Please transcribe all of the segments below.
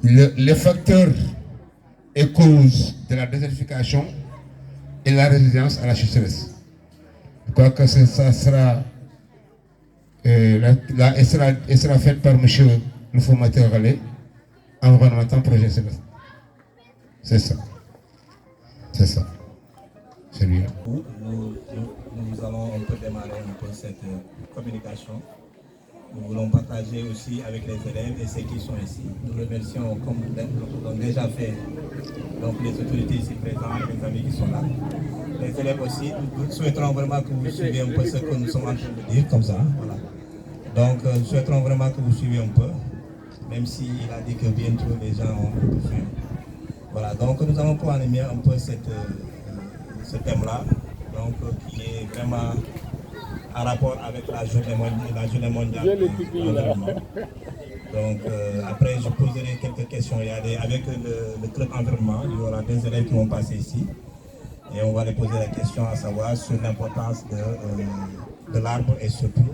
les facteurs et causes de la désertification et la résilience à la sécheresse. Je crois que ça sera, sera faite par M. Nufo-Matteo Gallet, environnemental projet Céleste. C'est ça. C'est ça. C'est lui. Nous allons un peu démarrer un peu cette communication. Nous voulons partager aussi avec les élèves et ceux qui sont ici. Nous remercions, comme nous l'avons déjà fait, donc les autorités ici présentes et les amis qui sont là. Les élèves aussi, nous souhaiterons vraiment que vous suiviez un peu ce que nous sommes en train de dire, comme ça. Voilà. Donc, nous souhaiterons vraiment que vous suiviez un peu, même s'il a dit que bientôt les gens ont un peu faim. Voilà, donc nous allons pouvoir animer un peu ce thème-là, donc qui est vraiment en rapport avec la journée mondiale de l'environnement. Donc après je poserai quelques questions. Avec le club environnement, il y aura des élèves qui vont passer ici et on va les poser la question à savoir sur l'importance de l'arbre et surtout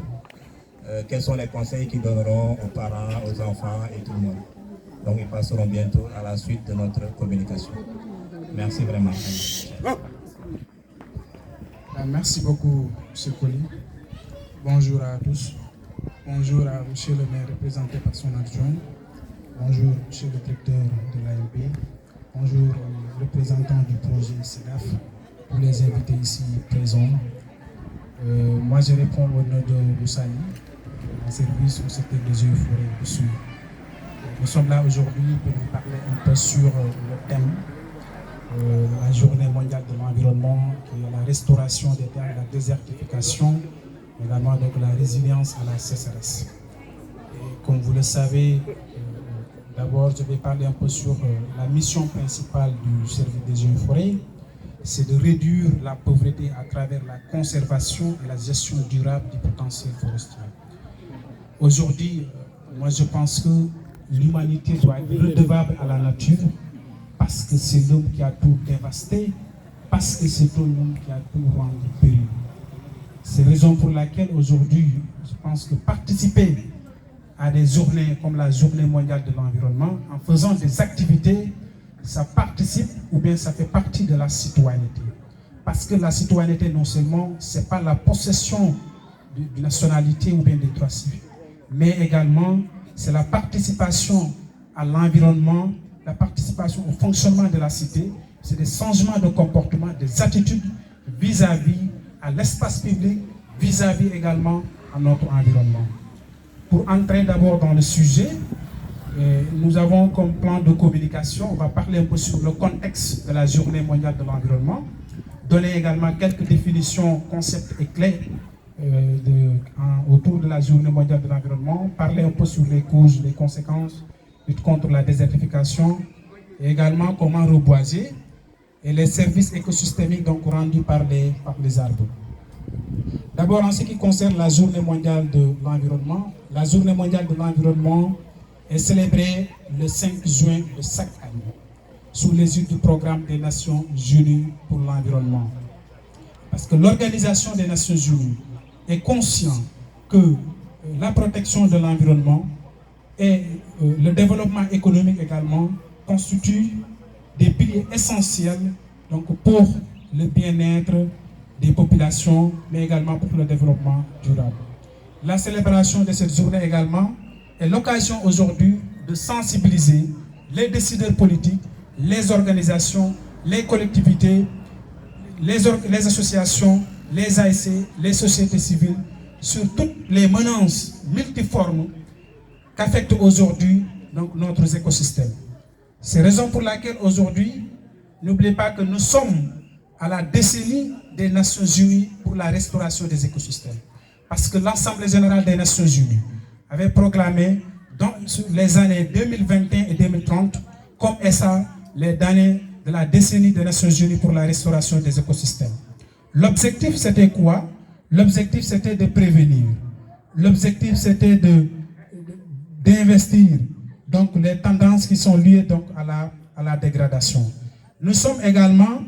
quels sont les conseils qu'ils donneront aux parents, aux enfants et tout le monde. Donc ils passeront bientôt à la suite de notre communication. Merci vraiment. Merci beaucoup, M. Colli. Bonjour à tous. Bonjour à M. le maire représenté par son adjoint. Bonjour M. le directeur de l'AMP. Bonjour aux représentants du projet CEDAF, tous les invités ici présents. Moi, je réponds au nom de Moussani, en service au secteur des eaux et forêts du Sud. Nous sommes là aujourd'hui pour vous parler un peu sur le thème la journée mondiale de l'environnement, qui est la restauration des terres, la désertification, également donc la résilience à la sécheresse. Et comme vous le savez, d'abord je vais parler un peu sur la mission principale du service des eaux et forêts, c'est de réduire la pauvreté à travers la conservation et la gestion durable du potentiel forestier. Aujourd'hui, moi je pense que l'humanité doit être redevable à la nature, parce que c'est l'homme qui a tout dévasté, parce que c'est l'homme qui a tout rendu périlleux. C'est la raison pour laquelle aujourd'hui, je pense que participer à des journées comme la Journée mondiale de l'environnement, en faisant des activités, ça participe ou bien ça fait partie de la citoyenneté. Parce que la citoyenneté, non seulement, ce n'est pas la possession de nationalité ou bien des droits civiques, mais également, c'est la participation à l'environnement, la participation au fonctionnement de la cité, c'est des changements de comportement, des attitudes vis-à-vis à l'espace public, vis-à-vis également à notre environnement. Pour entrer d'abord dans le sujet, nous avons comme plan de communication, on va parler un peu sur le contexte de la Journée mondiale de l'environnement, donner également quelques définitions, concepts et clés autour de la Journée mondiale de l'environnement, parler un peu sur les causes, les conséquences, lutte contre la désertification, et également comment reboiser et les services écosystémiques donc rendus par les arbres. D'abord, en ce qui concerne la Journée mondiale de l'environnement, la Journée mondiale de l'environnement est célébrée le 5 juin de chaque année, sous l'égide du programme des Nations Unies pour l'environnement. Parce que l'Organisation des Nations Unies est consciente que la protection de l'environnement et le développement économique également constituent des piliers essentiels donc, pour le bien-être des populations, mais également pour le développement durable. La célébration de cette journée également est l'occasion aujourd'hui de sensibiliser les décideurs politiques, les organisations, les collectivités, les associations, les ASC, les sociétés civiles, sur toutes les menaces multiformes qu'affectent aujourd'hui notre écosystème. C'est la raison pour laquelle aujourd'hui, n'oubliez pas que nous sommes à la décennie des Nations Unies pour la restauration des écosystèmes. Parce que l'Assemblée générale des Nations Unies avait proclamé dans les années 2021 et 2030 comme ça les années de la décennie des Nations Unies pour la restauration des écosystèmes. L'objectif c'était quoi? L'objectif c'était de prévenir. L'objectif c'était d'investir donc les tendances qui sont liées donc à la dégradation. Nous sommes également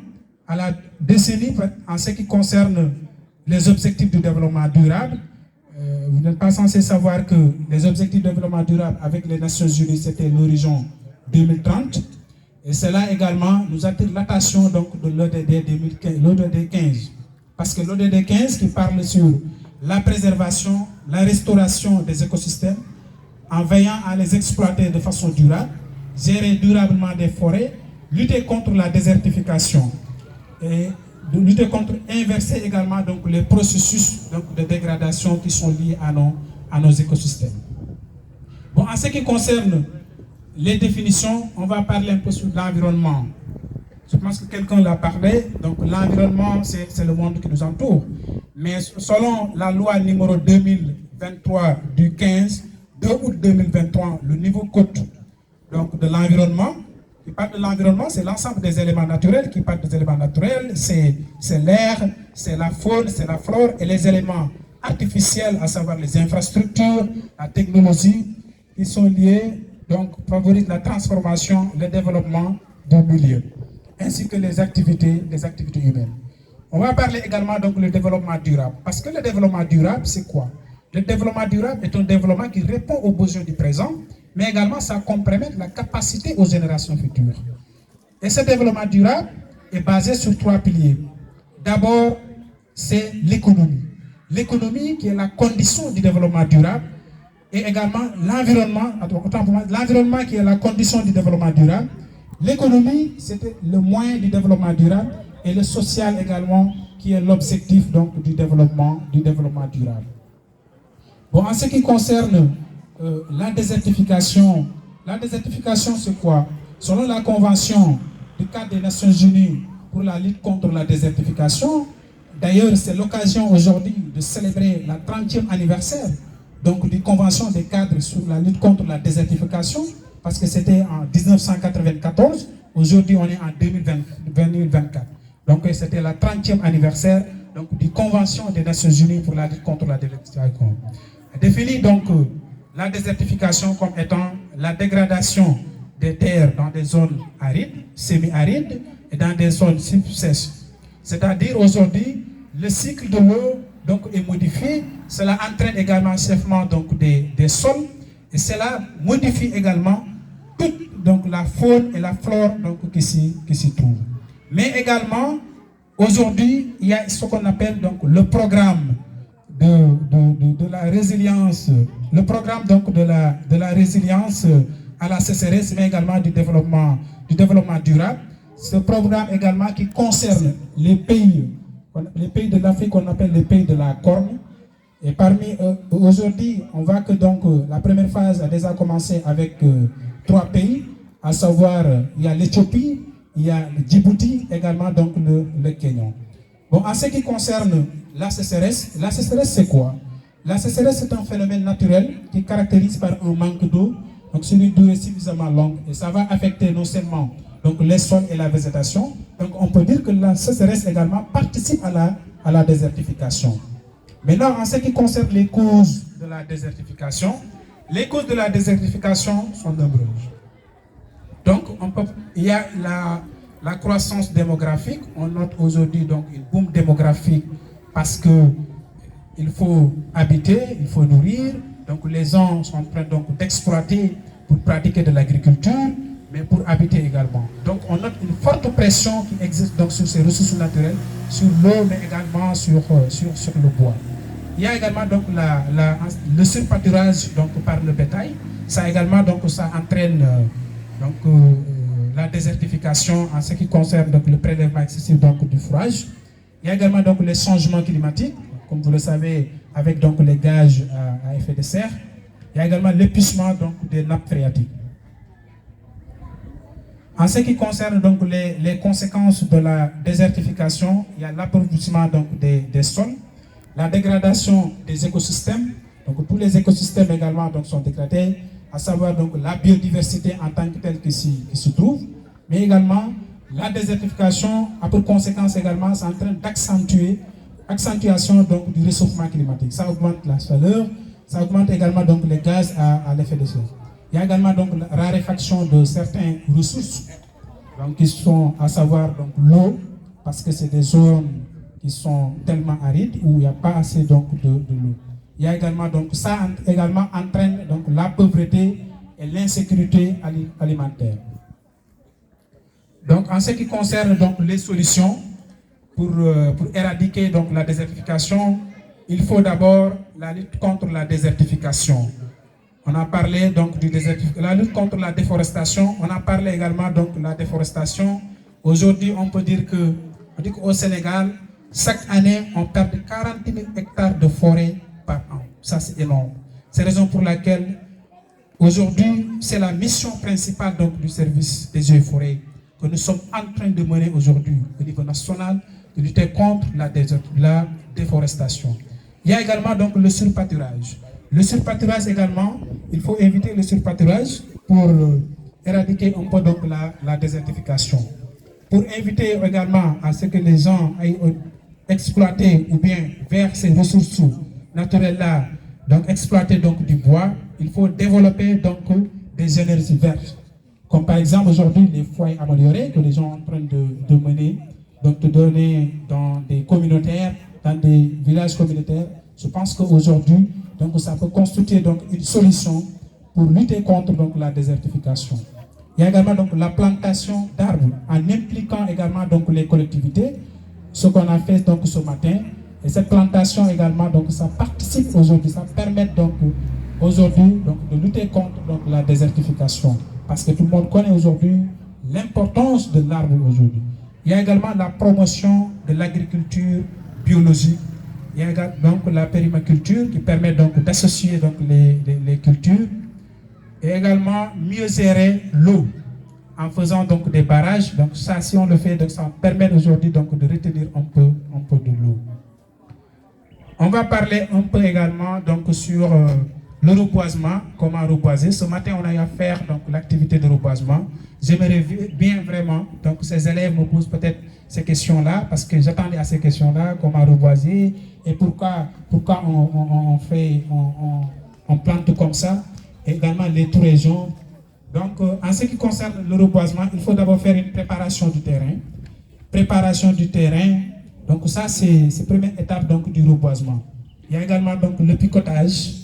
à la décennie en ce qui concerne les objectifs du développement durable. Vous n'êtes pas censé savoir que les objectifs de développement durable avec les Nations Unies, c'était l'horizon 2030. Et cela également nous attire l'attention donc de l'ODD 15. Parce que l'ODD 15 qui parle sur la préservation, la restauration des écosystèmes, en veillant à les exploiter de façon durable, gérer durablement des forêts, lutter contre la désertification et lutter contre, inverser également donc, les processus donc, de dégradation qui sont liés à nos écosystèmes. Bon, en ce qui concerne les définitions, on va parler un peu sur l'environnement. Je pense que quelqu'un l'a parlé, donc l'environnement, c'est le monde qui nous entoure. Mais selon la loi numéro 2023 du 2 août 2023, le niveau côte donc, de l'environnement, qui parle de l'environnement, c'est l'ensemble des éléments naturels. Qui parle des éléments naturels, c'est l'air, c'est la faune, c'est la flore, et les éléments artificiels, à savoir les infrastructures, la technologie, qui sont liés, donc favorisent la transformation, le développement du milieu, ainsi que les activités humaines. On va parler également donc du développement durable, parce que le développement durable, c'est quoi? Le développement durable est un développement qui répond aux besoins du présent, mais également ça compromet la capacité aux générations futures. Et ce développement durable est basé sur 3 piliers. D'abord, c'est l'économie. L'économie qui est la condition du développement durable, et également l'environnement qui est la condition du développement durable. L'économie, c'est le moyen du développement durable, et le social également, qui est l'objectif donc du développement durable. Bon, en ce qui concerne la désertification c'est quoi? Selon la Convention du cadre des Nations Unies pour la lutte contre la désertification, d'ailleurs c'est l'occasion aujourd'hui de célébrer la 30e anniversaire donc d'une Convention des cadres sur la lutte contre la désertification, parce que c'était en 1994, aujourd'hui on est en 2024. Donc c'était la 30e anniversaire donc, d'une Convention des Nations Unies pour la lutte contre la désertification. Définit donc la désertification comme étant la dégradation des terres dans des zones arides, semi-arides et dans des zones subsèches. C'est-à-dire aujourd'hui, le cycle de l'eau donc, est modifié. Cela entraîne également un chèvement donc, des sols, et cela modifie également toute donc, la faune et la flore donc, qui s'y trouvent. Mais également, aujourd'hui, il y a ce qu'on appelle donc, le programme de la résilience, le programme donc de la résilience à la sécheresse, mais également du développement durable. Ce programme également qui concerne les pays de l'Afrique qu'on appelle les pays de la Corne. Et parmi aujourd'hui, on voit que donc la première phase a déjà commencé avec 3 pays, à savoir il y a l'Éthiopie, il y a le Djibouti, également donc le Kenya. Bon, en ce qui concerne la sécheresse c'est quoi? La sécheresse c'est un phénomène naturel qui caractérise par un manque d'eau, donc sur une durée suffisamment longue, et ça va affecter non seulement donc, les sols et la végétation. Donc on peut dire que la sécheresse également participe à la désertification. Maintenant, en ce qui concerne les causes de la désertification, les causes de la désertification sont nombreuses. Donc il y a la croissance démographique. On note aujourd'hui donc une boom démographique parce que il faut habiter, il faut nourrir. Donc les gens sont en train donc d'exploiter pour pratiquer de l'agriculture, mais pour habiter également. Donc on note une forte pression qui existe donc sur ces ressources naturelles, sur l'eau, mais également sur le bois. Il y a également donc le surpâturage donc par le bétail. Ça également donc ça entraîne la désertification en ce qui concerne donc, le prélèvement excessif donc, du fourrage. Il y a également donc, les changements climatiques, comme vous le savez, avec donc, les gaz à effet de serre. Il y a également l'épuisement des nappes phréatiques. En ce qui concerne donc, les conséquences de la désertification, il y a l'appauvrissement des sols, la dégradation des écosystèmes. Donc tous les écosystèmes également donc, sont dégradés, à savoir donc, la biodiversité en tant que telle qui se trouve, mais également la désertification a pour conséquence également, c'est en train d'accentuation du réchauffement climatique. Ça augmente la chaleur, ça augmente également donc, les gaz à l'effet de serre. Il y a également donc, la raréfaction de certaines ressources donc, qui sont à savoir l'eau, parce que c'est des zones qui sont tellement arides où il n'y a pas assez donc, de l'eau. Il y a également, donc, ça également entraîne donc, la pauvreté et l'insécurité alimentaire. Donc, en ce qui concerne donc, les solutions pour éradiquer donc, la désertification, il faut d'abord la lutte contre la désertification. On a parlé donc de la lutte contre la déforestation. On a parlé également donc de la déforestation. Aujourd'hui, on peut dire qu'au Sénégal, chaque année, on perd 40 000 hectares de forêt par an. Ça, c'est énorme. C'est la raison pour laquelle, aujourd'hui, c'est la mission principale donc, du service des eaux et forêts que nous sommes en train de mener aujourd'hui au niveau national, de lutter contre la déforestation. Il y a également donc le surpâturage. Le surpâturage également, il faut éviter le surpâturage pour éradiquer un peu donc la désertification. Pour éviter également à ce que les gens aillent exploiter ou bien vers ces ressources naturelles-là, donc exploiter donc du bois, il faut développer donc des énergies vertes. Comme par exemple aujourd'hui les foyers améliorés que les gens sont en train de mener, donc de donner dans des communautaires, dans des villages communautaires. Je pense qu'aujourd'hui, donc ça peut constituer donc une solution pour lutter contre donc la désertification. Il y a également donc la plantation d'arbres en impliquant également donc les collectivités, ce qu'on a fait donc ce matin. Et cette plantation également donc ça participe aujourd'hui, ça permet donc aujourd'hui donc de lutter contre donc la désertification, parce que tout le monde connaît aujourd'hui l'importance de l'arbre aujourd'hui. Il y a également la promotion de l'agriculture biologique. Il y a donc la permaculture qui permet donc d'associer donc les cultures, et également mieux gérer l'eau en faisant donc des barrages. Donc ça, si on le fait, donc ça permet aujourd'hui donc de retenir un peu de l'eau. On va parler un peu également donc sur le reboisement, comment reboiser. Ce matin, on a eu à faire donc l'activité de reboisement. J'aimerais bien vraiment, donc ces élèves me posent peut-être ces questions-là, parce que j'attendais à ces questions-là, comment reboiser et pourquoi on plante comme ça, et également les tout-régions. Donc, en ce qui concerne le reboisement, il faut d'abord faire une préparation du terrain. Préparation du terrain, donc ça c'est la première étape donc, du reboisement. Il y a également donc, le picotage.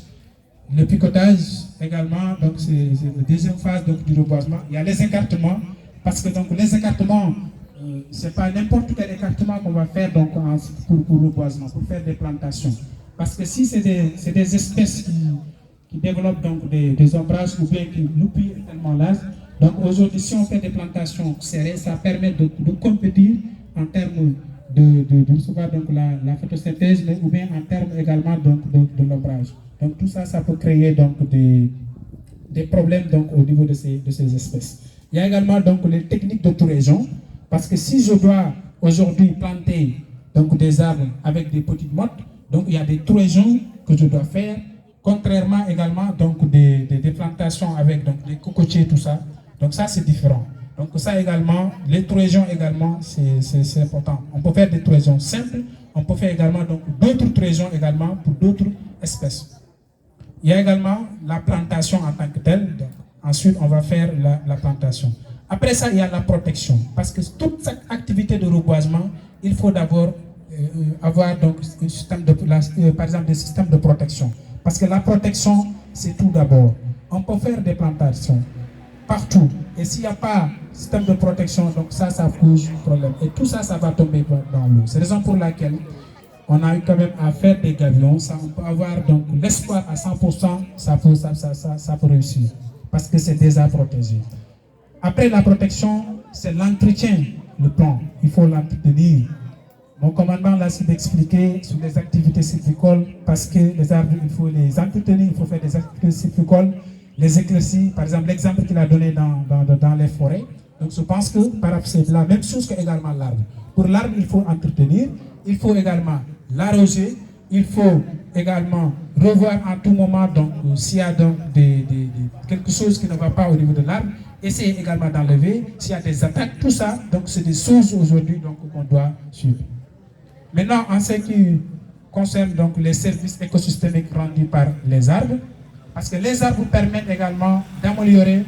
Le picotage également, donc c'est la deuxième phase donc, du reboisement. Il y a les écartements, parce que donc, les écartements, ce n'est pas n'importe quel écartement qu'on va faire donc, pour reboisement, pour faire des plantations. Parce que si c'est des espèces qui développent donc, des ombrages ou bien qui loupillent tellement large, donc aujourd'hui, si on fait des plantations serrées, ça permet de compétir en termes de recevoir donc, la photosynthèse, mais ou bien en termes également donc, de l'ombrage. Donc tout ça, ça peut créer donc, des problèmes donc, au niveau de ces espèces. Il y a également donc, les techniques de tout-région, parce que si je dois aujourd'hui planter donc, des arbres avec des petites mottes, donc il y a des tout-régions que je dois faire, contrairement également donc, des plantations avec donc, des cocotiers, tout ça. Donc ça, c'est différent. Donc ça également, les tout-régions également, c'est important. On peut faire des tout-régions simples, on peut faire également d'autres tout-régions également pour d'autres espèces. Il y a également la plantation en tant que telle. Donc, ensuite, on va faire la plantation. Après ça, il y a la protection. Parce que toute cette activité de reboisement, il faut d'abord avoir donc, un système par exemple des systèmes de protection. Parce que la protection, c'est tout d'abord. On peut faire des plantations partout. Et s'il n'y a pas de système de protection, donc ça pose problème. Et tout ça, ça va tomber dans l'eau. C'est la raison pour laquelle on a eu quand même à faire des gabions. Ça, on peut avoir donc l'espoir à 100%, ça peut réussir. Parce que c'est déjà protégé. Après la protection, c'est l'entretien, le plan. Il faut l'entretenir. Mon commandant l'a su d'expliquer sur les activités sylvicoles, parce que les arbres, il faut les entretenir, il faut faire des activités sylvicoles, les éclaircies, par exemple l'exemple qu'il a donné dans les forêts. Donc je pense que c'est la même chose que également l'arbre. Pour l'arbre, il faut entretenir, il faut également l'arroser, il faut également revoir en tout moment donc s'il y a donc quelque chose qui ne va pas au niveau de l'arbre, essayer également d'enlever, s'il y a des attaques, tout ça, donc c'est des choses aujourd'hui qu'on doit suivre. Maintenant, en ce qui concerne donc les services écosystémiques rendus par les arbres, parce que les arbres permettent également d'améliorer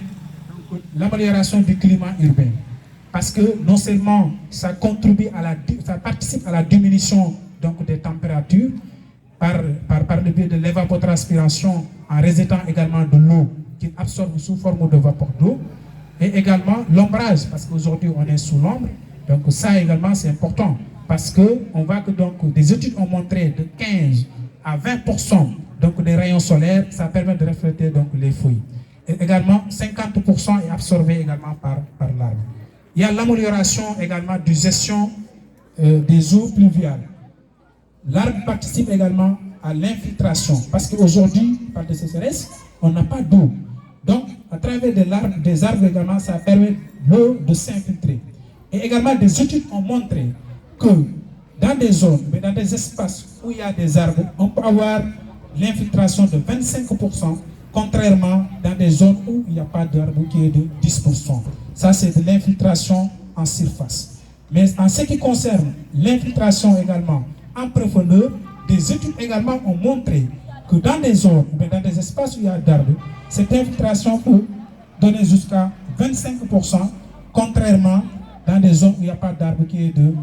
l'amélioration du climat urbain. Parce que non seulement ça participe à la diminution donc, des températures par le biais de l'évapotranspiration en rejetant également de l'eau qu'il absorbe sous forme de vapeur d'eau. Et également l'ombrage, parce qu'aujourd'hui on est sous l'ombre. Donc ça également c'est important. Parce qu'on voit que donc, des études ont montré de 15 à 20% donc, des rayons solaires, ça permet de refléter donc, les feuilles. Et également, 50% est absorbé également par l'arbre. Il y a l'amélioration également de gestion des eaux pluviales. L'arbre participe également à l'infiltration, parce qu'aujourd'hui, par des sécheresses, on n'a pas d'eau. Donc, à travers des arbres également, ça permet l'eau de s'infiltrer. Et également, des études ont montré que dans des zones, mais dans des espaces où il y a des arbres, on peut avoir l'infiltration de 25%, contrairement dans des zones où il n'y a pas d'arbres qui est de 10%. Ça, c'est de l'infiltration en surface. Mais en ce qui concerne l'infiltration également en profondeur, des études également ont montré que dans des zones, mais dans des espaces où il y a d'arbres, cette infiltration peut donner jusqu'à 25%, contrairement dans des zones où il n'y a pas d'arbres qui est de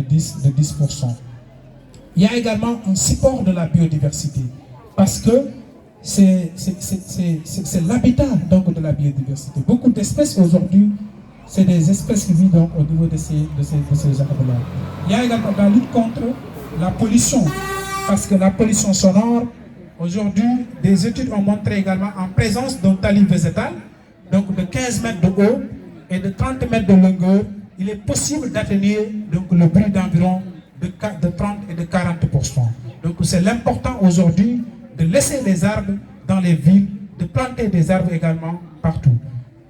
10%. Il y a également un support de la biodiversité, parce que c'est l'habitat de la biodiversité. Beaucoup d'espèces aujourd'hui, c'est des espèces qui vivent donc, au niveau de ces arbres-là. Il y a également la lutte contre la pollution, parce que la pollution sonore, aujourd'hui, des études ont montré également en présence d'un talis végétal, donc de 15 mètres de haut et de 30 mètres de longueur, il est possible d'atténuer le bruit d'environ de 30 et de 40%. Donc c'est l'important aujourd'hui de laisser les arbres dans les villes, de planter des arbres également partout.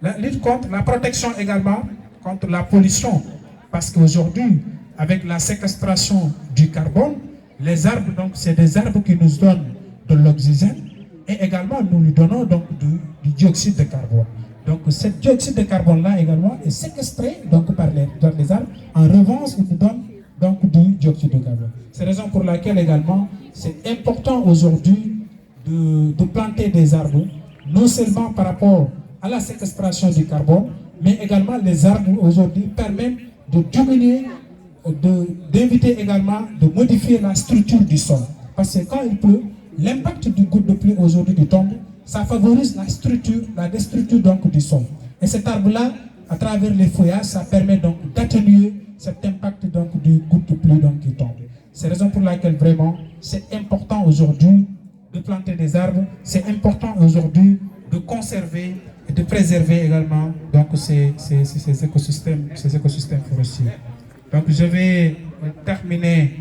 La lutte contre la protection également contre la pollution, parce qu'aujourd'hui, avec la séquestration du carbone, les arbres, donc c'est des arbres qui nous donnent de l'oxygène et également nous lui donnons donc du dioxyde de carbone. Donc, ce dioxyde de carbone-là également est séquestré donc, par les arbres. En revanche, il nous donne donc, du dioxyde de carbone. C'est la raison pour laquelle également, c'est important aujourd'hui de planter des arbres, non seulement par rapport à la séquestration du carbone, mais également les arbres aujourd'hui permettent de diminuer, d'éviter également de modifier la structure du sol. Parce que quand il pleut, l'impact du goutte de pluie aujourd'hui qui tombe, ça favorise la destructure donc, du sol. Et cet arbre-là, à travers les feuillages, ça permet donc d'atténuer cet impact donc, du goutte de pluie donc, qui tombe. C'est la raison pour laquelle vraiment, c'est important aujourd'hui de planter des arbres, c'est important aujourd'hui de conserver et de préserver également donc, ces écosystèmes forestiers. Donc je vais terminer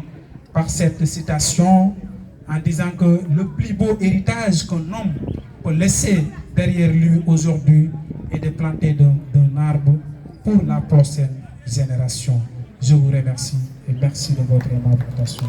par cette citation en disant que le plus beau héritage qu'un homme peut laisser derrière lui aujourd'hui est de planter d'un arbre pour la prochaine génération. Je vous remercie et merci de votre aimable attention.